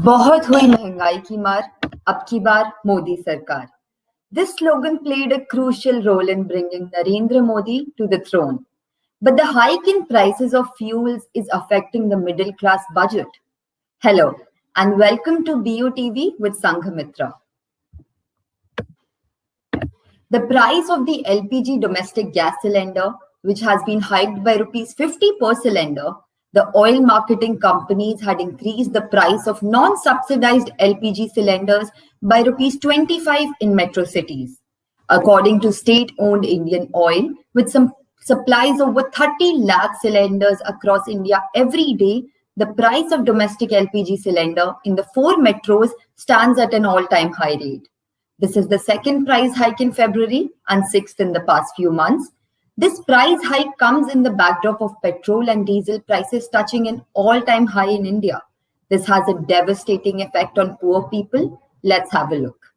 बहुत हुई महंगाई की मार, अब की बार मोदी सरकार. This slogan played a crucial role in bringing Narendra Modi to the throne. But the hike in prices of fuels is affecting the middle class budget. Hello, and welcome to BUTV with Sanghamitra. The price of the LPG domestic gas cylinder, which has been hiked by rupees 50 per cylinder, the oil marketing companies had increased the price of non-subsidized LPG cylinders by rupees 25 in metro cities. According to state-owned Indian Oil, with some supplies over 30 lakh cylinders across India every day, the price of domestic LPG cylinder in the 4 metros stands at an all-time high rate. This is the second price hike in February and sixth in the past few months. This price hike comes in the backdrop of petrol and diesel prices touching an all-time high in India. This has a devastating effect on poor people. Let's have a look.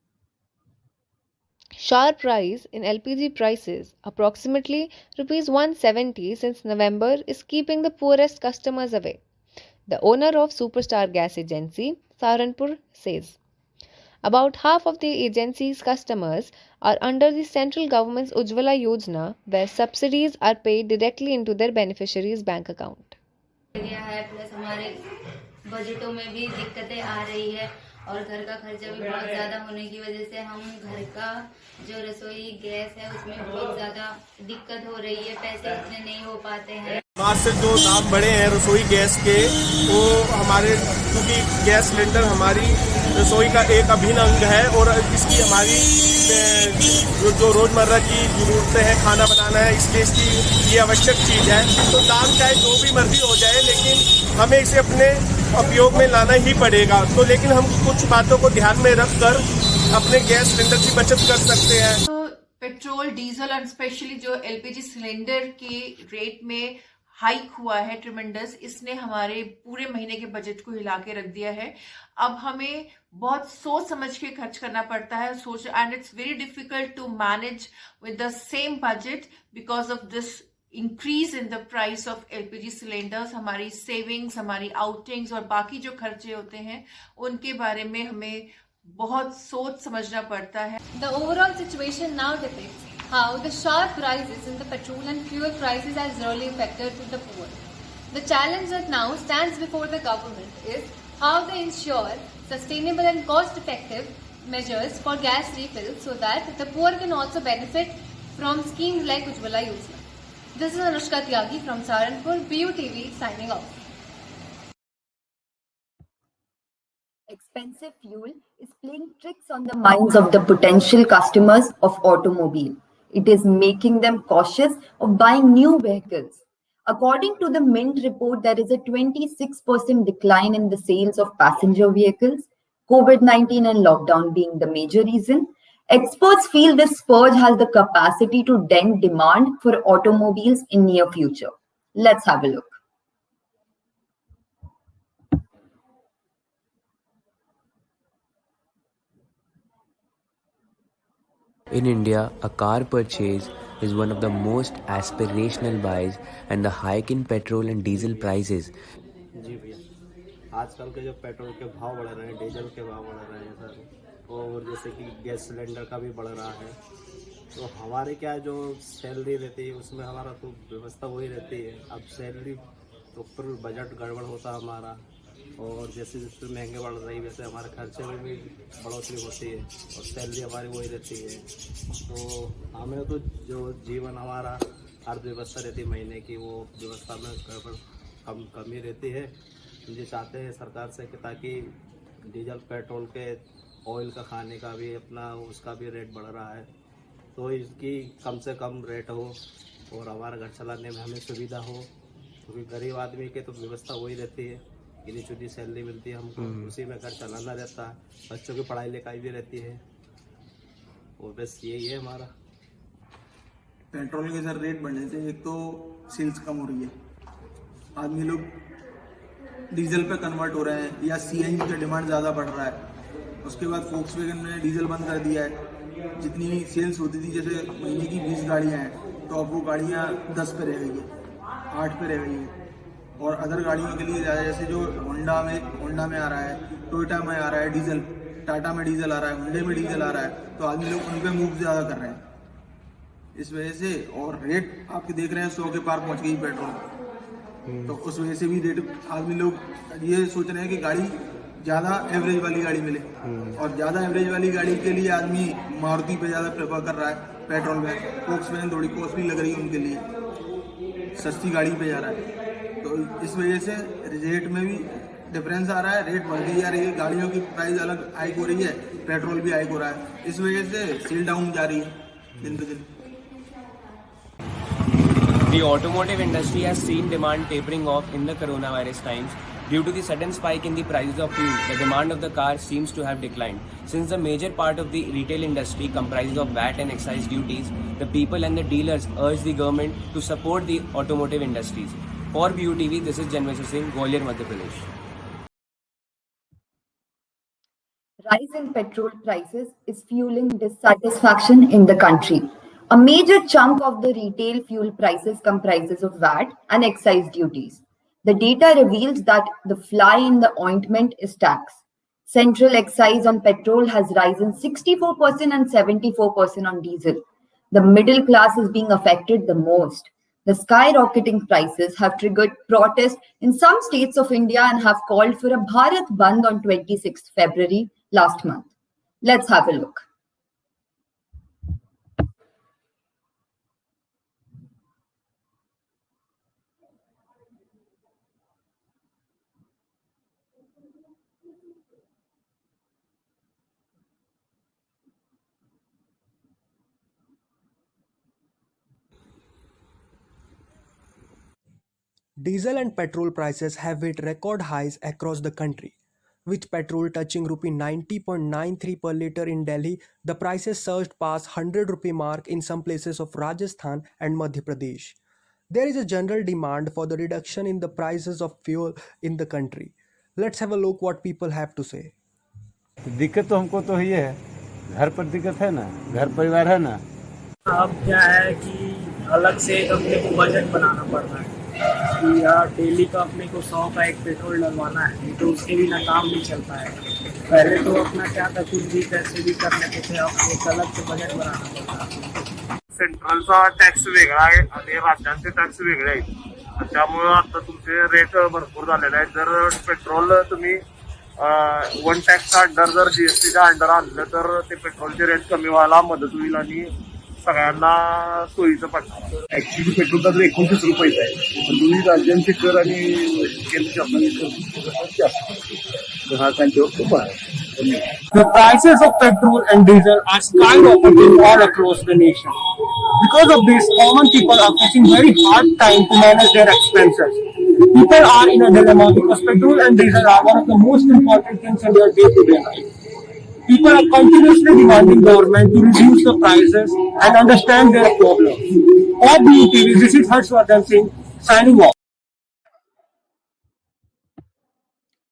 Sharp rise in LPG prices, approximately Rs 170 since November, is keeping the poorest customers away. The owner of Superstar Gas Agency, Saharanpur, says. About half of the agency's customers are under the central government's Ujjwala Yojana, where subsidies are paid directly into their beneficiaries' bank account. Plus हमारे बजटों में भी दिक्कतें आ रही है और घर का खर्चा भी बहुत ज़्यादा होने की वजह से हम घर का जो रसोई गैस है उसमें बहुत ज़्यादा दिक्कत हो रही है, पैसे इतने नहीं हो पाते हैं। आज से जो दाम बढ़े हैं रसोई गैस के, वो हमारे क्योंकि गैस सिलेंडर हमारी रसोई का एक अभिन्न अंग है और इसकी हमारी जो रोजमर्रा की जरूरतें हैं, खाना बनाना है, इसलिए इसकी ये आवश्यक चीज़ है। तो दाम चाहे जो भी मर्जी हो जाए, लेकिन हमें इसे अपने उपयोग में लाना ही पड़ेगा। तो लेकिन हम कुछ बातों को ध्यान में रखकर अपने गैस सिलेंडर की बचत कर सकते हैं। तो पेट्रोल, डीजल और स्पेशली जो एलपीजी सिलेंडर के रेट में हाइक हुआ है ट्रिमेंडस, इसने हमारे पूरे महीने के बजट को हिला के रख दिया है। अब हमें बहुत सोच समझ के खर्च करना पड़ता है, and it's very difficult to manage with the same budget because of this increase in the price of LPG cylinders. हमारी सेविंग्स, हमारी आउटिंग्स और बाकी जो खर्चे होते हैं उनके बारे में हमें बहुत सोच समझना पड़ता है। The overall situation now depicts how the sharp rises in the petrol and fuel prices has really affected the poor. The challenge that now stands before the government is how they ensure sustainable and cost-effective measures for gas refills so that the poor can also benefit from schemes like Ujjwala Yojana. This is Anushka Tyagi from Saharanpur, BUTV signing off. Expensive fuel is playing tricks on the minds of the potential customers of automobile. It is making them cautious of buying new vehicles. According to the Mint report, there is a 26% decline in the sales of passenger vehicles, COVID-19 and lockdown being the major reason. Experts feel this surge has the capacity to dent demand for automobiles in near future. Let's have a look. In India, a car purchase is one of the most aspirational buys, and the hike in petrol and diesel prices. जी भैया, आजकल के जो petrol के भाव बढ़ रहे हैं, diesel के भाव बढ़ रहे हैं सर, और जैसे कि गैस सिलेंडर का भी बढ़ रहा है, तो हमारे क्या जो सैलरी रहती है उसमें हमारा तो व्यवस्था वही रहती है। अब सैलरी तो ऊपर बजट गड़बड़ होता है हमारा, और जैसे जैसे महंगे बढ़ रही वैसे हमारे खर्चे में भी बढ़ोतरी होती है और सैलरी हमारी वही रहती है। तो हमें तो जो जीवन हमारा अर्थव्यवस्था रहती है महीने की, वो व्यवस्था में गड़बड़ कमी रहती है। ये चाहते हैं सरकार से कि ताकि डीजल पेट्रोल के ऑयल का खाने का भी अपना उसका भी रेट बढ़ रहा है, तो इसकी कम से कम रेट हो और हमारा घर चलाने में हमें सुविधा हो, क्योंकि गरीब आदमी के तो व्यवस्था वही रहती है, गिनी चुनी सैलरी मिलती है हमको, उसी में घर चलाना रहता है, बच्चों की पढ़ाई लिखाई भी रहती है, और बस यही है हमारा। पेट्रोल के सर रेट बढ़ने से एक तो सेल्स कम हो रही है, आदमी लोग डीजल पे कन्वर्ट हो रहे हैं या सीएनजी का डिमांड ज़्यादा बढ़ रहा है। उसके बाद फोक्सवैगन ने डीजल बंद कर दिया है। जितनी सेल्स होती थी, जैसे महीने की 20 गाड़ियाँ हैं, तो अब वो गाड़ियाँ 10 पे रह गई है, 8 पे रह गई है। और अदर गाड़ियों के लिए ज़्यादा, जैसे जो होंडा में आ रहा है, टोयोटा में आ रहा है डीजल, टाटा में डीजल आ रहा है, हुंडई में डीजल आ रहा है, तो आदमी लोग उन पे मूव ज़्यादा कर रहे हैं इस वजह से। और रेट आपके देख रहे हैं 100 के पार पहुंच गई पेट्रोल, तो उस वजह से भी रेट आदमी लोग ये सोच रहे हैं कि गाड़ी ज़्यादा एवरेज वाली गाड़ी मिले, और ज़्यादा एवरेज वाली गाड़ी के लिए आदमी मारुति पे ज़्यादा प्रेफर कर रहा है। पेट्रोल में फोक्स वैगन थोड़ी कॉस्टली लग रही है उनके लिए, सस्ती गाड़ी पे जा रहा है, तो इस वजह से रेट में भी डिफरेंस आ रहा है, रेट बढ़ती जा रही है, गाड़ियों की प्राइस अलग हाइक हो रही है, पेट्रोल भी हाइक हो रहा है, इस वजह से सेल डाउन जा रही है दिन ब दिन। The automotive industry has seen demand tapering off in the coronavirus times. Due to the sudden spike in the prices of fuel, the demand of the car seems to have declined. Since the major part of the retail industry comprises of VAT and excise duties, the people and the dealers urge the government to support the automotive industries. For BUTV, this is Janmesh Singh, Gwalior, Madhya Pradesh. Rise in petrol prices is fueling dissatisfaction in the country. A major chunk of the retail fuel prices comprises of VAT and excise duties. The data reveals that the fly in the ointment is tax. Central excise on petrol has risen 64% and 74% on diesel. The middle class is being affected the most. The skyrocketing prices have triggered protests in some states of India and have called for a Bharat Bandh on 26th February last month. Let's have a look. Diesel and petrol prices have hit record highs across the country. With petrol touching Rupee 90.93 per litre in Delhi, the prices surged past 100 rupee mark in some places of Rajasthan and Madhya Pradesh. There is a general demand for the reduction in the prices of fuel in the country. Let's have a look what people have to say. दिक्कत तो हमको तो ये है, घर पर दिक्कत है ना, घर परिवार है ना। अब क्या है कि अलग से एक अपने को बजट बनाना पड़ रहा है कि यार डेली का अपने को 100 का एक पेट्रोल डलवाना है, नहीं तो उसके बिना काम नहीं चलता है। पहले तो अपना क्या था, कुछ भी कैसे भी कर लेते थे, अब एक अलग से बजट बनाना पड़ता है। सेंट्रलचा टॅक्स वेगळा आहे आणि राज्यांचे टॅक्स वेगळे आहेत, त्यामुळे आता तुमचे रेट भरपूर झालेले आहेत. जर पेट्रोल तुम्ही वन टॅक्सच्या अंडर जर जीएसटीच्या अंडर आणलं तर ते पेट्रोलचे रेट कमी व्हायला मदत होईल आणि सगळ्यांना सोयीचं पडणार. ऍक्च्युली पेट्रोलचा दर 29 रुपये आहे, पण दोन्ही राज्यांचे कर आणि केंद्र शासनाचे जास्त, हा त्यांच्यावर खूप आहे. The prices of petrol and diesel are skyrocketing all across the nation. Because of this, common people are facing very hard time to manage their expenses. People are in a dilemma because petrol and diesel are one of the most important things in their day-to-day life. People are continuously demanding government to reduce the prices and understand their problems. For BETV, this is Harshvardhan Singh signing off.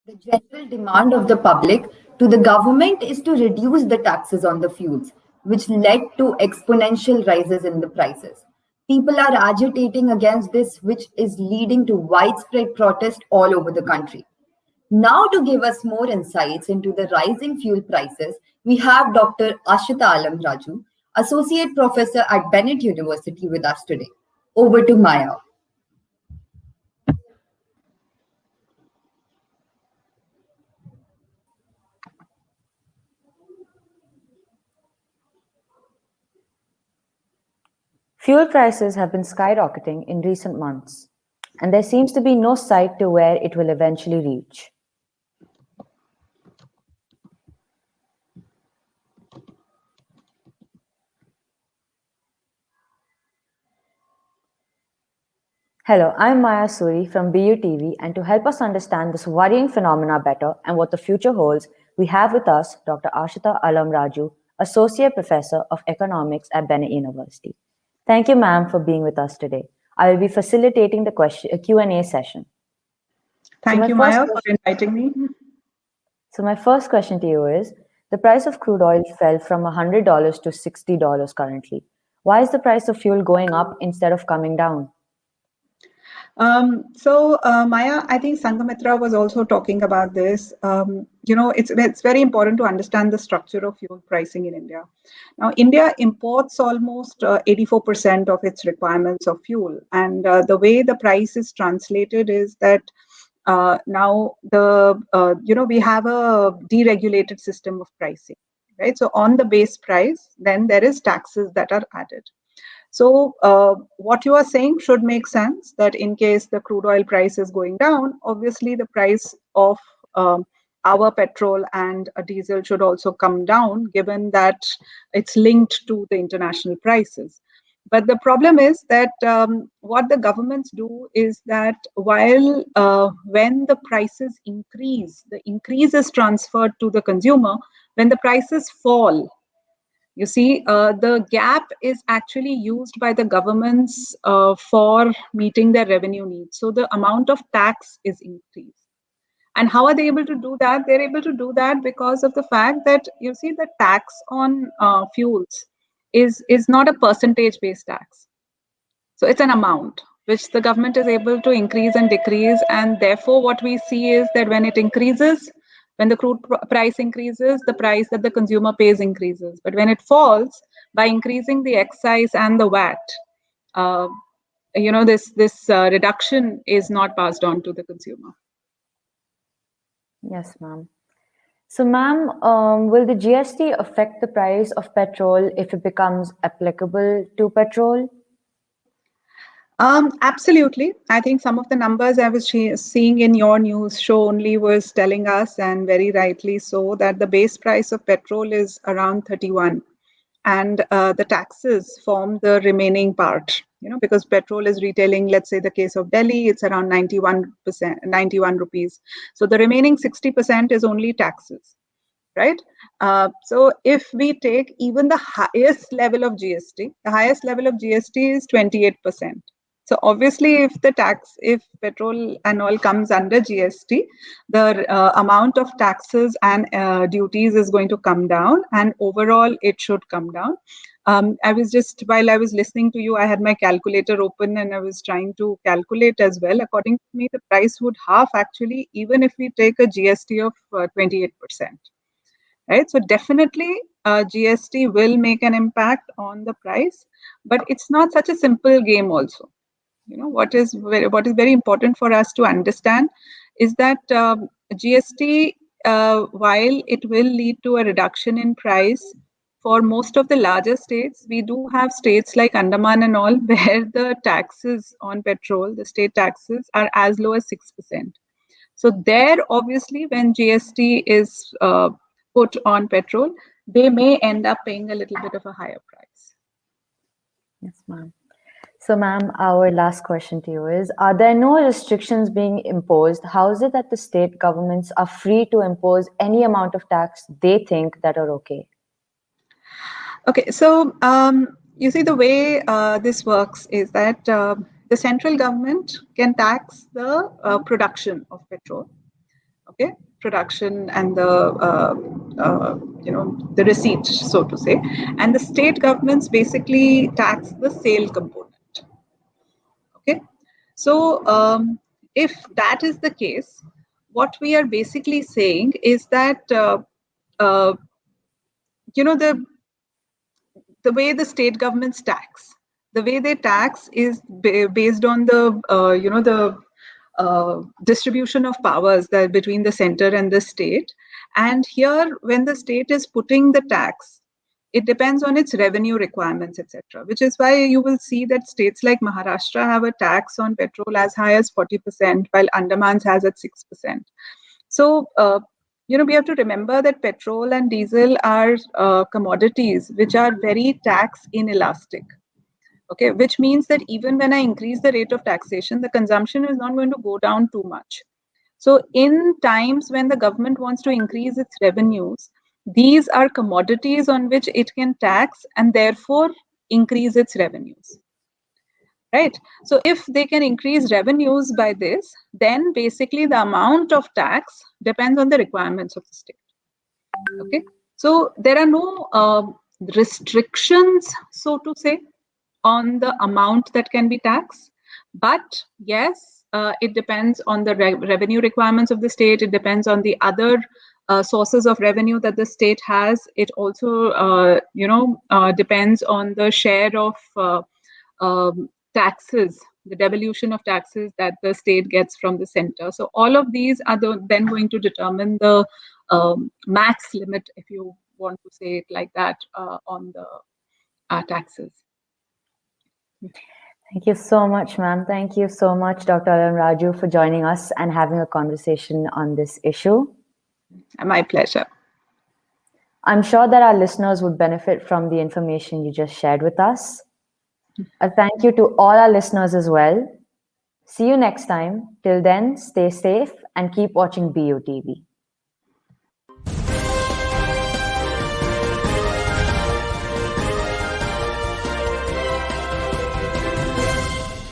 The general demand of the public to the government is to reduce the taxes on the fuels, which led to exponential rises in the prices. People are agitating against this, which is leading to widespread protest all over the country. Now, to give us more insights into the rising fuel prices, we have Dr. Ashita Alam Raju, Associate Professor at Bennett University, with us today. Over to Maya. Fuel prices have been skyrocketing in recent months, and there seems to be no sight to where it will eventually reach. Hello, I'm Maya Suri from BUTV, and to help us understand this worrying phenomena better and what the future holds, we have with us Dr. Ashita Alam Raju, Associate Professor of Economics at Bennett University. Thank you, ma'am, for being with us today. I will be facilitating the Q&A session. Thank you, Maya, for inviting me. So my first question to you is, the price of crude oil fell from $100 to $60 currently. Why is the price of fuel going up instead of coming down? Maya, I think Sangamitra was also talking about this. It's very important to understand the structure of fuel pricing in India. Now, India imports almost 84% of its requirements of fuel, and the way the price is translated is that now we have a deregulated system of pricing, right? So on the base price, then there is taxes that are added. So what you are saying should make sense, that in case the crude oil price is going down, obviously the price of our petrol and a diesel should also come down, given that it's linked to the international prices. But the problem is that what the governments do is that while when the prices increase, the increase is transferred to the consumer. When the prices fall, you see, the gap is actually used by the governments for meeting their revenue needs. So the amount of tax is increased. And how are they able to do that? They're able to do that because of the fact that, you see, the tax on fuels is not a percentage-based tax. So it's an amount which the government is able to increase and decrease. And therefore, what we see is that when it increases, when the crude price increases, the price that the consumer pays increases. But when it falls, by increasing the excise and the VAT, this reduction is not passed on to the consumer. Yes, ma'am. So, ma'am, will the GST affect the price of petrol if it becomes applicable to petrol? Absolutely. I think some of the numbers I was seeing in your news show only was telling us, and very rightly so, that the base price of petrol is around 31, and the taxes form the remaining part. Because petrol is retailing, let's say the case of Delhi, it's around 91%, 91 rupees. So the remaining 60% is only taxes, right? So if we take even the highest level of GST, the highest level of GST is 28%. So obviously, if petrol and all comes under GST, the amount of taxes and duties is going to come down, and overall it should come down. While I was listening to you, I had my calculator open and I was trying to calculate as well. According to me, the price would half actually, even if we take a GST of 28%. Right? So definitely GST will make an impact on the price, but it's not such a simple game also. What is very important for us to understand is that GST, while it will lead to a reduction in price for most of the larger states, we do have states like Andaman and all where the taxes on petrol, the state taxes, are as low as 6%. So there, obviously, when GST is put on petrol, they may end up paying a little bit of a higher price. Yes, ma'am. So, ma'am, our last question to you is, are there no restrictions being imposed? How is it that the state governments are free to impose any amount of tax they think that are okay? Okay, so you see, the way this works is that the central government can tax the production of petrol, okay, production and the receipt, so to say, and the state governments basically tax the sale component. Okay, so if that is the case, what we are basically saying is that the way the state governments tax, the way they tax is based on the distribution of powers that between the center and the state. And here, when the state is putting the tax, it depends on its revenue requirements, etc. Which is why you will see that states like Maharashtra have a tax on petrol as high as 40%, while Andaman's has at 6%. So, we have to remember that petrol and diesel are commodities which are very tax inelastic. Okay, which means that even when I increase the rate of taxation, the consumption is not going to go down too much. So in times when the government wants to increase its revenues, these are commodities on which it can tax and therefore increase its revenues. Right? So if they can increase revenues by this, then basically the amount of tax depends on the requirements of the state. Okay, so there are no restrictions, so to say, on the amount that can be taxed, But yes, it depends on the revenue requirements of the state. It depends on the other sources of revenue that the state has. It also, depends on the share of taxes, the devolution of taxes that the state gets from the center. So all of these are then going to determine the max limit, if you want to say it like that, on the taxes. Thank you so much, ma'am. Thank you so much, Dr. Alam Raju, for joining us and having a conversation on this issue. My pleasure. I'm sure that our listeners would benefit from the information you just shared with us. A thank you to all our listeners as well. See you next time. Till then, stay safe and keep watching BUTV.